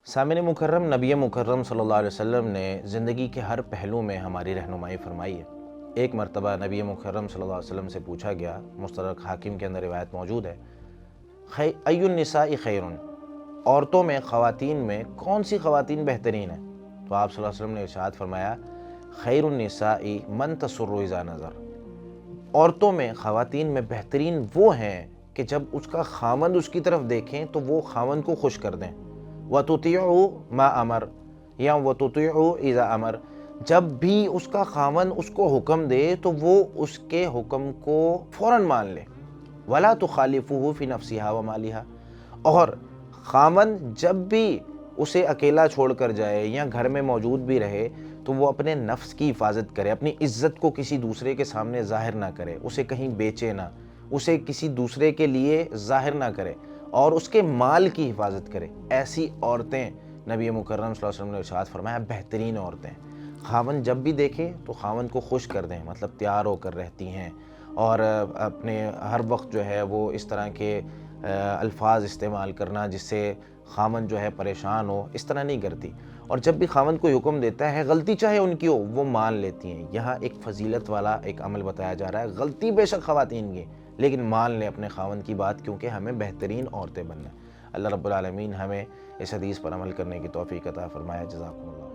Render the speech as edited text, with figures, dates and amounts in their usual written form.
سامعین مکرم، نبی مکرم صلی اللہ علیہ وسلم نے زندگی کے ہر پہلو میں ہماری رہنمائی فرمائی ہے۔ ایک مرتبہ نبی مکرم صلی اللہ علیہ وسلم سے پوچھا گیا، مستدرک حاکم کے اندر روایت موجود ہے، ای النساء خیر، عورتوں میں، خواتین میں کون سی خواتین بہترین ہیں؟ تو آپ صلی اللہ علیہ وسلم نے ارشاد فرمایا، خیر النساء من تسر اذا نظر، عورتوں میں، خواتین میں بہترین وہ ہیں کہ جب اس کا خاوند اس کی طرف دیکھیں تو وہ خاوند کو خوش کر دیں۔ وَتُطِيعُ مَا أَمَرَ، یا وَتُطِيعُ إِذَا أَمَرَ، جب بھی اس کا خاوند اس کو حکم دے تو وہ اس کے حکم کو فوراً مان لے۔ وَلَا تُخَالِفُهُ فِي نَفْسِهَا وَمَالِهَا، اور خاوند جب بھی اسے اکیلا چھوڑ کر جائے یا گھر میں موجود بھی رہے تو وہ اپنے نفس کی حفاظت کرے، اپنی عزت کو کسی دوسرے کے سامنے ظاہر نہ کرے، اسے کہیں بیچے نہ، اسے کسی دوسرے کے لیے ظاہر نہ کرے، اور اس کے مال کی حفاظت کرے۔ ایسی عورتیں نبی مکرم صلی اللہ علیہ وسلم نے ارشاد فرمایا بہترین عورتیں۔ خاوند جب بھی دیکھے تو خاوند کو خوش کر دیں، مطلب تیار ہو کر رہتی ہیں، اور اپنے ہر وقت جو ہے وہ اس طرح کے الفاظ استعمال کرنا جس سے خاوند جو ہے پریشان ہو، اس طرح نہیں کرتی، اور جب بھی خاوند کوئی حکم دیتا ہے، غلطی چاہے ان کی ہو، وہ مان لیتی ہیں۔ یہاں ایک فضیلت والا ایک عمل بتایا جا رہا ہے، غلطی بے شک خواتین کی، لیکن مان لیں اپنے خاوند کی بات، کیونکہ ہمیں بہترین عورتیں بننا ہے۔ اللہ رب العالمین ہمیں اس حدیث پر عمل کرنے کی توفیق عطا فرمائے۔ جزاکم اللہ۔